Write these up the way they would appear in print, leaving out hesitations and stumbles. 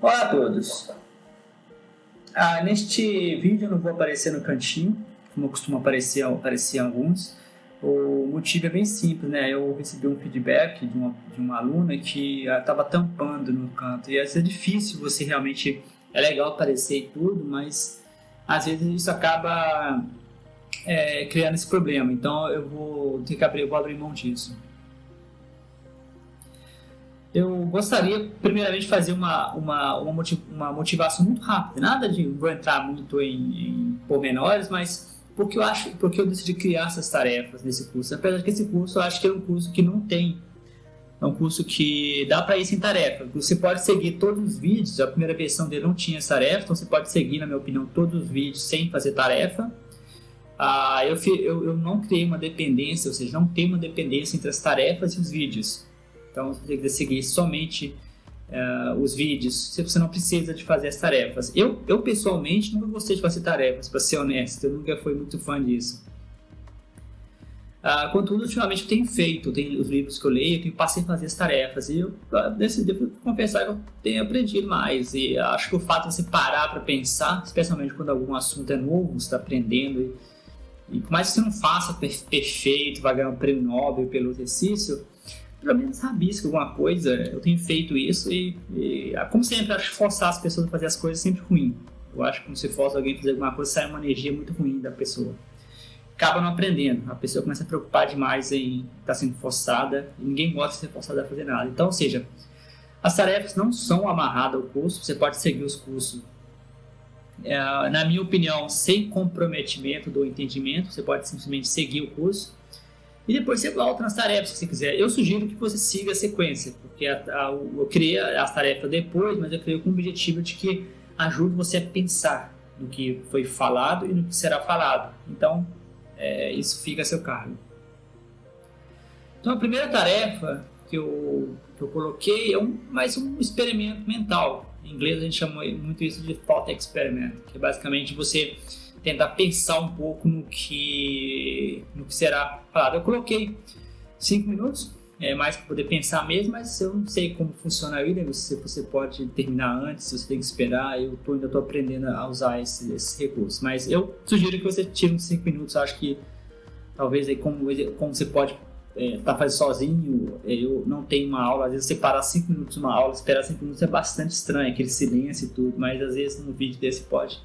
Olá a todos. Neste vídeo eu não vou aparecer no cantinho, como costuma aparecer alguns. O motivo é bem simples, né? Eu recebi um feedback de uma aluna que estava tampando no canto. E às vezes é difícil você realmente... É legal aparecer e tudo, mas às vezes isso acaba criando esse problema. Então eu vou abrir mão disso. Eu gostaria, primeiramente, de fazer uma motivação muito rápida. Nada de vou entrar muito em pormenores, mas porque eu decidi criar essas tarefas nesse curso. Apesar de que esse curso, eu acho que é um curso que não tem. É um curso que dá para ir sem tarefa. Você pode seguir todos os vídeos. A primeira versão dele não tinha essa tarefa, então você pode seguir, na minha opinião, todos os vídeos sem fazer tarefa. Eu não criei uma dependência, ou seja, não tem uma dependência entre as tarefas e os vídeos. Então, se você quiser seguir somente os vídeos, você não precisa de fazer as tarefas. Eu pessoalmente, nunca gostei de fazer tarefas, para ser honesto. Eu nunca fui muito fã disso. Contudo, ultimamente eu tenho feito. Tem os livros que eu leio, eu passei a fazer as tarefas. E eu decidi confessar que eu tenho aprendido mais. E acho que o fato de você parar para pensar, especialmente quando algum assunto é novo, você está aprendendo. E por mais que você não faça perfeito, vai ganhar um prêmio Nobel pelo exercício, pelo menos rabisco alguma coisa. Eu tenho feito isso e como sempre, acho que forçar as pessoas a fazer as coisas é sempre ruim. Eu acho que quando você força alguém a fazer alguma coisa, sai uma energia muito ruim da pessoa. Acaba não aprendendo. A pessoa começa a preocupar demais em estar sendo forçada e ninguém gosta de ser forçado a fazer nada. Então, ou seja, as tarefas não são amarradas ao curso, você pode seguir os cursos. Na minha opinião, sem comprometimento do entendimento, você pode simplesmente seguir o curso. E depois você volta nas tarefas se você quiser. Eu sugiro que você siga a sequência, porque eu criei as tarefas depois, mas eu criei com o objetivo de que ajude você a pensar no que foi falado e no que será falado. Então, isso fica a seu cargo. Então, a primeira tarefa que eu coloquei é mais um experimento mental. Em inglês a gente chama muito isso de thought experiment, que é basicamente você tentar pensar um pouco no que será falado. Eu coloquei 5 minutos, mais para poder pensar mesmo, mas eu não sei como funciona ainda. Você pode terminar antes, se você tem que esperar. Eu ainda estou aprendendo a usar esse recurso, mas eu sugiro que você tire uns 5 minutos. Eu acho que talvez aí, como você pode fazendo sozinho, eu não tenho uma aula. Às vezes você parar 5 minutos uma aula, esperar 5 minutos é bastante estranho, aquele silêncio e tudo, mas às vezes num vídeo desse pode.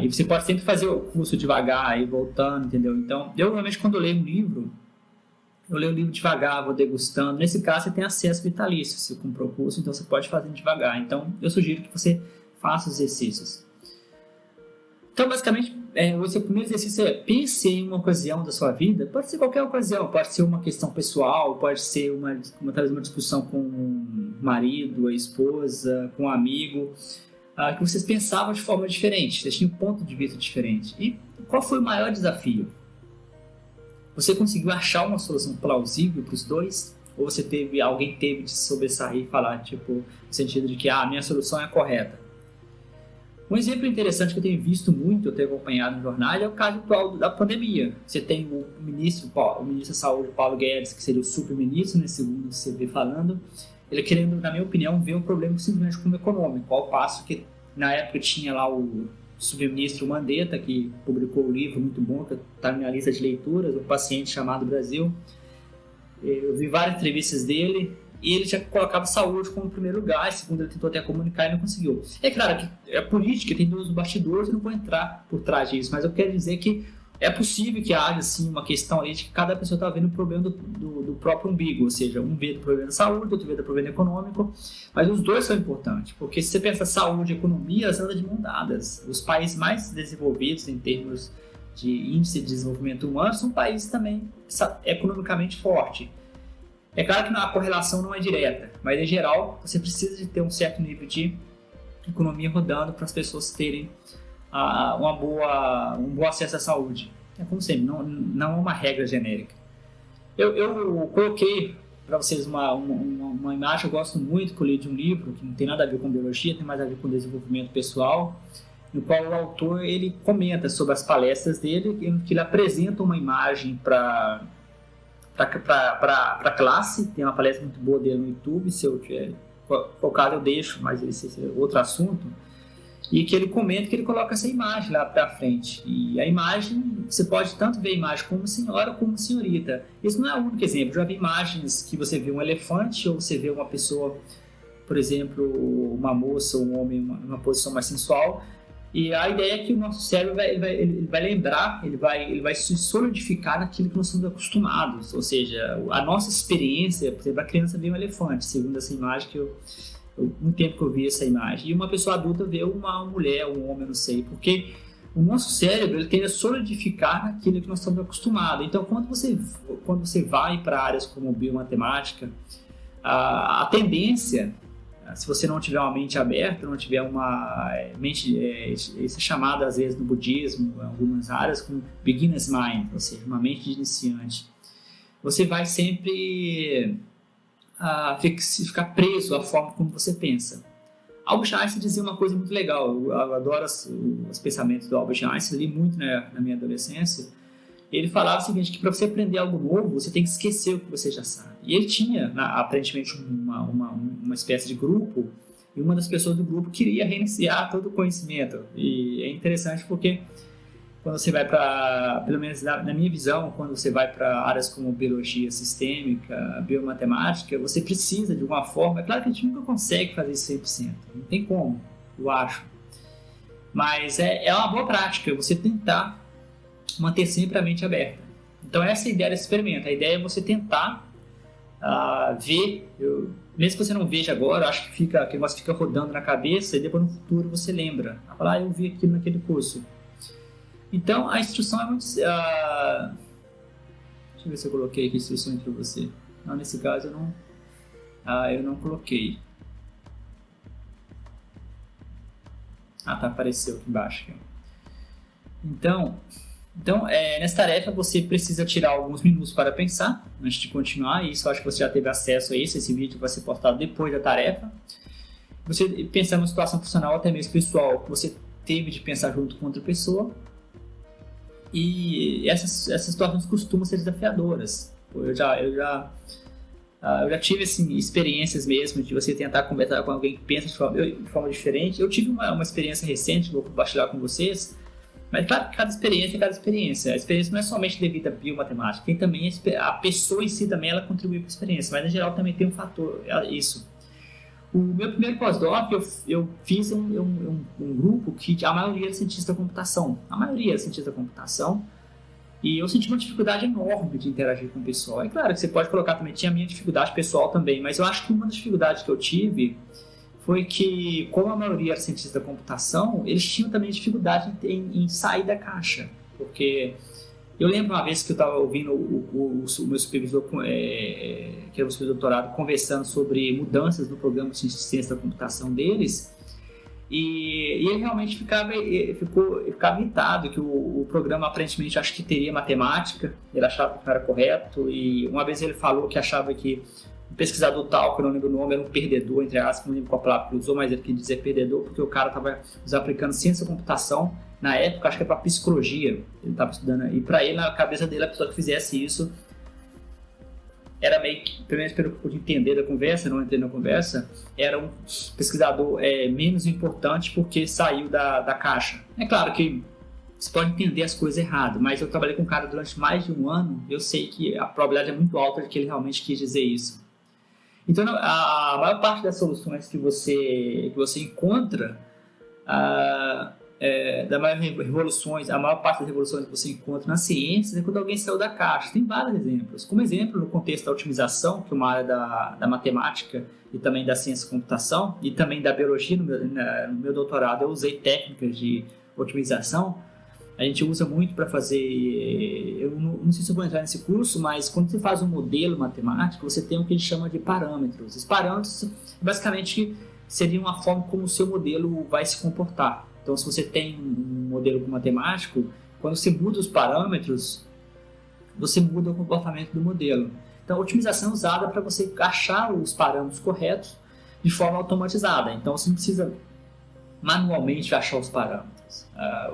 E você pode sempre fazer o curso devagar, e voltando, entendeu? Então, eu normalmente quando eu leio um livro, eu leio o livro devagar, vou degustando. Nesse caso, você tem acesso vitalício, você comprou o curso, então você pode fazer devagar. Então, eu sugiro que você faça os exercícios. Então, basicamente, o seu primeiro exercício é pense em uma ocasião da sua vida. Pode ser qualquer ocasião, pode ser uma questão pessoal, pode ser talvez uma discussão com o marido, a esposa, com um amigo, que vocês pensavam de forma diferente, vocês tinham um ponto de vista diferente. E qual foi o maior desafio? Você conseguiu achar uma solução plausível para os dois? Ou alguém teve de sobressair e falar, no sentido de que a minha solução é a correta? Um exemplo interessante que eu tenho visto muito, eu tenho acompanhado no jornal, é o caso atual da pandemia. Você tem o ministro da Saúde, Paulo Guedes, que seria o super-ministro, segundo você vê falando, ele querendo, na minha opinião, ver um problema simplesmente como econômico, ao passo que na época tinha lá o subministro Mandetta, que publicou um livro muito bom, que está na minha lista de leituras, O Paciente Chamado Brasil. Eu vi várias entrevistas dele e ele já colocava saúde como primeiro lugar, segundo ele tentou até comunicar e não conseguiu. É claro que a política tem dois bastidores, eu não vou entrar por trás disso, mas eu quero dizer que é possível que haja assim, uma questão aí de que cada pessoa está vendo o problema do próprio umbigo, ou seja, um vê do problema da saúde, outro vê do problema econômico, mas os dois são importantes, porque se você pensa saúde e economia, elas andam de mão dadas. Os países mais desenvolvidos em termos de índice de desenvolvimento humano são países também economicamente fortes. É claro que a correlação não é direta, mas em geral você precisa de ter um certo nível de economia rodando para as pessoas terem um bom acesso à saúde. É como sempre, não é uma regra genérica. Eu coloquei para vocês uma imagem. Eu gosto muito que eu li de um livro que não tem nada a ver com biologia, tem mais a ver com desenvolvimento pessoal, no qual o autor ele comenta sobre as palestras dele, que ele apresenta uma imagem para a classe. Tem uma palestra muito boa dele no YouTube, se eu focado eu deixo, mas esse é outro assunto, e que ele comenta que ele coloca essa imagem lá para frente. E a imagem, você pode tanto ver a imagem como senhora ou como senhorita. Isso não é o único exemplo. Já vi imagens que você vê um elefante ou você vê uma pessoa, por exemplo, uma moça ou um homem em uma posição mais sensual. E a ideia é que o nosso cérebro ele vai lembrar, ele vai se solidificar naquilo que nós estamos acostumados. Ou seja, a nossa experiência, por exemplo, a criança vê um elefante, segundo essa imagem que muito tempo que eu vi essa imagem, e uma pessoa adulta vê uma mulher, um homem, eu não sei, porque o nosso cérebro ele tende a solidificar naquilo que nós estamos acostumados. Então, quando você vai para áreas como biomatemática, a tendência, se você não tiver uma mente aberta, não tiver uma mente, isso é chamado às vezes no budismo, em algumas áreas, como beginner's mind, ou seja, uma mente de iniciante, você vai sempre ficar preso à forma como você pensa. Albert Einstein dizia uma coisa muito legal, eu adoro os pensamentos do Albert Einstein, li muito na minha adolescência. Ele falava o seguinte, que para você aprender algo novo, você tem que esquecer o que você já sabe. E ele tinha, aparentemente, uma espécie de grupo, e uma das pessoas do grupo queria reiniciar todo o conhecimento. E é interessante porque quando você vai para, pelo menos na minha visão, quando você vai para áreas como biologia sistêmica, biomatemática, você precisa de alguma forma, é claro que a gente nunca consegue fazer isso 100%, não tem como, eu acho. Mas é uma boa prática você tentar manter sempre a mente aberta. Então essa é a ideia desse experimento, a ideia é você tentar ver, mesmo que você não veja agora, eu acho que o negócio fica rodando na cabeça e depois no futuro você lembra, eu vi aquilo naquele curso. Então, a instrução é muito... deixa eu ver se eu coloquei aqui instruções para você. Não, nesse caso eu não coloquei. Tá, apareceu aqui embaixo. Então nessa tarefa você precisa tirar alguns minutos para pensar, antes de continuar, e isso eu acho que você já teve acesso a isso, esse vídeo vai ser postado depois da tarefa. Você pensar numa situação profissional, até mesmo pessoal, que você teve de pensar junto com outra pessoa. E essas situações costumam ser desafiadoras. Eu já tive assim, experiências mesmo de você tentar conversar com alguém que pensa de forma diferente. Eu tive uma experiência recente, vou compartilhar com vocês, mas claro que cada experiência é cada experiência. A experiência não é somente devido à biomatemática, tem também a pessoa em si também ela contribui para a experiência, mas em geral também tem um fator, isso. O meu primeiro pós-doc, eu fiz um grupo que a maioria era cientista da computação. E eu senti uma dificuldade enorme de interagir com o pessoal. É claro que você pode colocar também, tinha a minha dificuldade pessoal também, mas eu acho que uma das dificuldades que eu tive foi que, como a maioria era cientista da computação, eles tinham também dificuldade em sair da caixa. Porque eu lembro uma vez que eu estava ouvindo o meu supervisor, que era o supervisor de doutorado, conversando sobre mudanças no programa de ciência da computação deles, e ele realmente ficava irritado que o programa aparentemente acho que teria matemática, ele achava que não era correto, e uma vez ele falou que achava que um pesquisador tal, que eu não lembro o nome, era um perdedor, entre aspas, não lembro qual palavra que ele usou, mas ele quis dizer perdedor porque o cara estava aplicando ciência da computação. Na época, acho que é para psicologia, ele estava estudando, e para ele, na cabeça dele, a pessoa que fizesse isso era meio que, pelo menos pelo que eu pude entender da conversa, não entrei na conversa, era um pesquisador menos importante porque saiu da caixa. É claro que você pode entender as coisas errado, mas eu trabalhei com um cara durante mais de um ano, eu sei que a probabilidade é muito alta de que ele realmente quis dizer isso. Então, a maior parte das soluções que você encontra, a maior parte das revoluções que você encontra na ciência é quando alguém saiu da caixa. Tem vários exemplos. Como exemplo, no contexto da otimização, que é uma área da matemática e também da ciência da computação, e também da biologia, no meu doutorado, eu usei técnicas de otimização. A gente usa muito para fazer... Eu não sei se eu vou entrar nesse curso, mas quando você faz um modelo matemático, você tem o que a gente chama de parâmetros. Os parâmetros, basicamente, seriam a forma como o seu modelo vai se comportar. Então, se você tem um modelo matemático, quando você muda os parâmetros, você muda o comportamento do modelo. Então, a otimização é usada para você achar os parâmetros corretos de forma automatizada. Então, você não precisa manualmente achar os parâmetros.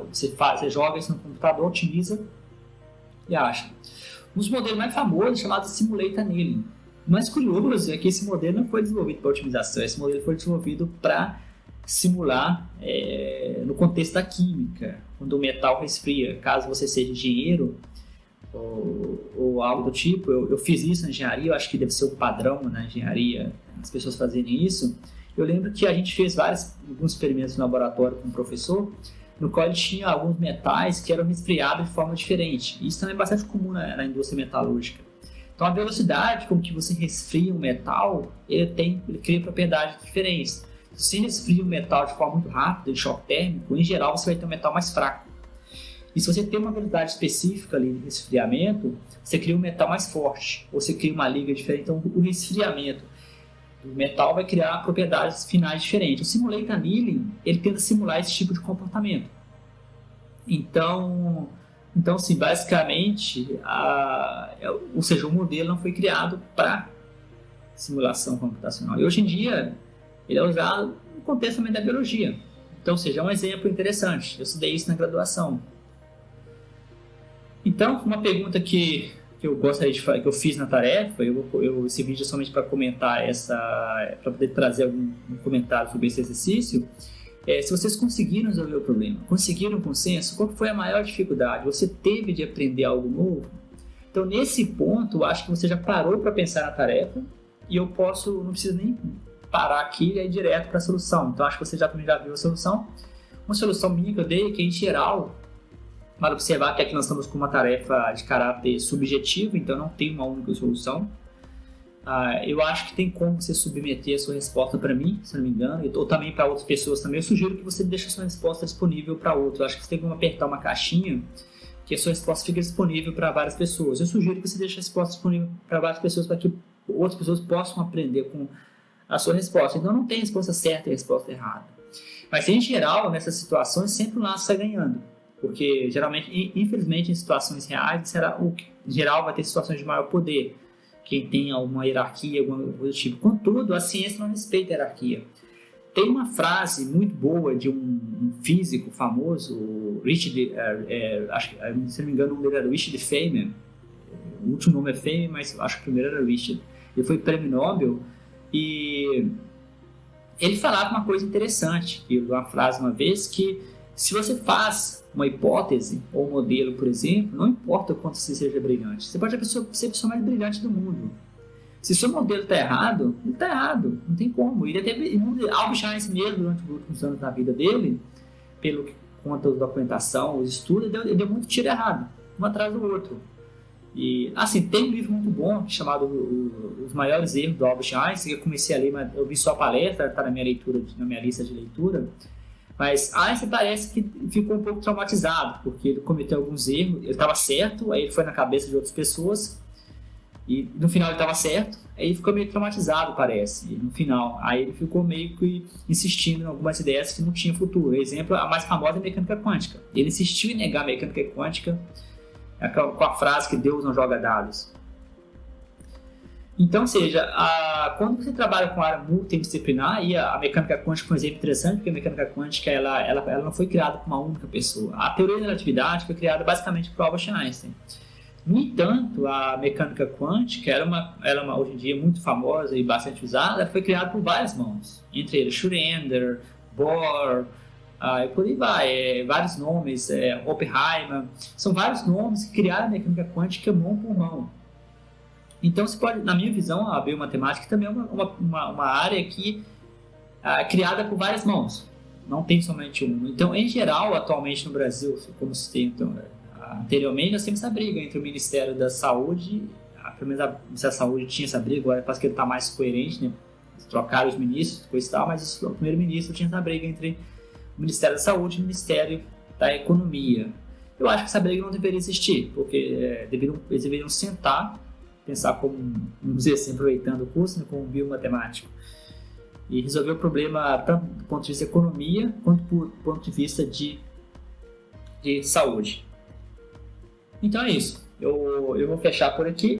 Você joga isso no computador, otimiza e acha. Um dos modelos mais famosos é chamado Simulator Annealing. O mais curioso é que esse modelo não foi desenvolvido para otimização, esse modelo foi desenvolvido para simular no contexto da química, quando o metal resfria. Caso você seja engenheiro ou algo do tipo, eu fiz isso na engenharia, eu acho que deve ser um padrão na engenharia, as pessoas fazerem isso. Eu lembro que a gente fez alguns experimentos no laboratório com um professor, no qual ele tinha alguns metais que eram resfriados de forma diferente. Isso também é bastante comum na indústria metalúrgica. Então, a velocidade com que você resfria um metal, ele cria propriedades diferentes. Se você resfria um metal de forma muito rápida, de choque térmico, em geral você vai ter um metal mais fraco. E se você tem uma velocidade específica ali de resfriamento, você cria um metal mais forte, ou você cria uma liga diferente. Então, o resfriamento do metal vai criar propriedades finais diferentes. O Simulated Annealing, ele tenta simular esse tipo de comportamento. Então sim, basicamente, ou seja, o modelo não foi criado para simulação computacional. E hoje em dia, ele é usado no contexto também da biologia. Então, ou seja, é um exemplo interessante. Eu estudei isso na graduação. Então, uma pergunta que eu gostaria de falar, que eu fiz na tarefa, esse vídeo é somente para comentar para poder trazer algum comentário sobre esse exercício. Se vocês conseguiram resolver o problema, conseguiram consenso, qual foi a maior dificuldade? Você teve de aprender algo novo? Então, nesse ponto, eu acho que você já parou para pensar na tarefa e não preciso nem parar aqui e ir direto para a solução. Então, acho que você também já viu a solução. Uma solução minha que eu dei, que em geral, para observar que aqui nós estamos com uma tarefa de caráter subjetivo, então não tem uma única solução. Eu acho que tem como você submeter a sua resposta para mim, se não me engano, ou também para outras pessoas também. Eu sugiro que você deixe a sua resposta disponível para outros. Eu acho que você tem como apertar uma caixinha que a sua resposta fica disponível para várias pessoas. Eu sugiro que você deixe a resposta disponível para várias pessoas para que outras pessoas possam aprender com a sua resposta. Então não tem resposta certa e resposta errada. Mas em geral, nessas situações, sempre o lado está ganhando. Porque geralmente, infelizmente, em situações reais, em geral vai ter situações de maior poder. Quem tem alguma hierarquia, alguma coisa do tipo. Contudo, a ciência não respeita a hierarquia. Tem uma frase muito boa de um físico famoso, Richard, se não me engano, o nome dele era Richard Feynman. O último nome é Feynman, mas acho que o primeiro era Richard. Ele foi prêmio Nobel e ele falava uma coisa interessante, uma frase uma vez, que se você faz uma hipótese ou um modelo, por exemplo, não importa o quanto você seja brilhante, você pode ser a pessoa mais brilhante do mundo. Se o seu modelo está errado, ele está errado, não tem como. Albert Einstein mesmo, durante os últimos anos da vida dele, pelo que conta a documentação, os estudos, ele deu muito tiro errado, um atrás do outro. E, assim, tem um livro muito bom chamado Os Maiores Erros do Albert Einstein, que eu comecei a ler, mas eu vi só a palestra, está na minha lista de leitura. Mas Einstein parece que ficou um pouco traumatizado, porque ele cometeu alguns erros, ele estava certo, aí ele foi na cabeça de outras pessoas, e no final ele estava certo, aí ele ficou meio traumatizado, parece, no final. Aí ele ficou meio que insistindo em algumas ideias que não tinham futuro. Por exemplo, a mais famosa é a mecânica quântica. Ele insistiu em negar a mecânica quântica com a frase que Deus não joga dados. Então, ou seja, quando você trabalha com a área multidisciplinar, e a mecânica quântica foi um exemplo interessante, porque a mecânica quântica ela não foi criada por uma única pessoa. A teoria da relatividade foi criada basicamente por Albert Einstein. No entanto, a mecânica quântica, hoje em dia muito famosa e bastante usada, ela foi criada por várias mãos, entre eles Schrödinger, Bohr, e por aí vai, vários nomes, Oppenheimer, são vários nomes que criaram a mecânica quântica mão por mão. Então, você pode, na minha visão, a biomatemática também é uma área que criada por várias mãos, não tem somente uma. Então, em geral, atualmente no Brasil, como se tem, então, anteriormente, nós temos essa briga entre o Ministério da Saúde, pelo menos o Ministério da Saúde tinha essa briga, agora parece que ele está mais coerente, né? Trocaram os ministros, coisa e tal, mas o primeiro-ministro tinha essa briga entre o Ministério da Saúde e o Ministério da Economia. Eu acho que essa briga não deveria existir, porque eles deveriam sentar, pensar como, vamos dizer assim, aproveitando o curso, né, como um biomatemático, e resolver o problema tanto do ponto de vista de economia, quanto do ponto de vista de saúde. Então é isso. Eu vou fechar por aqui.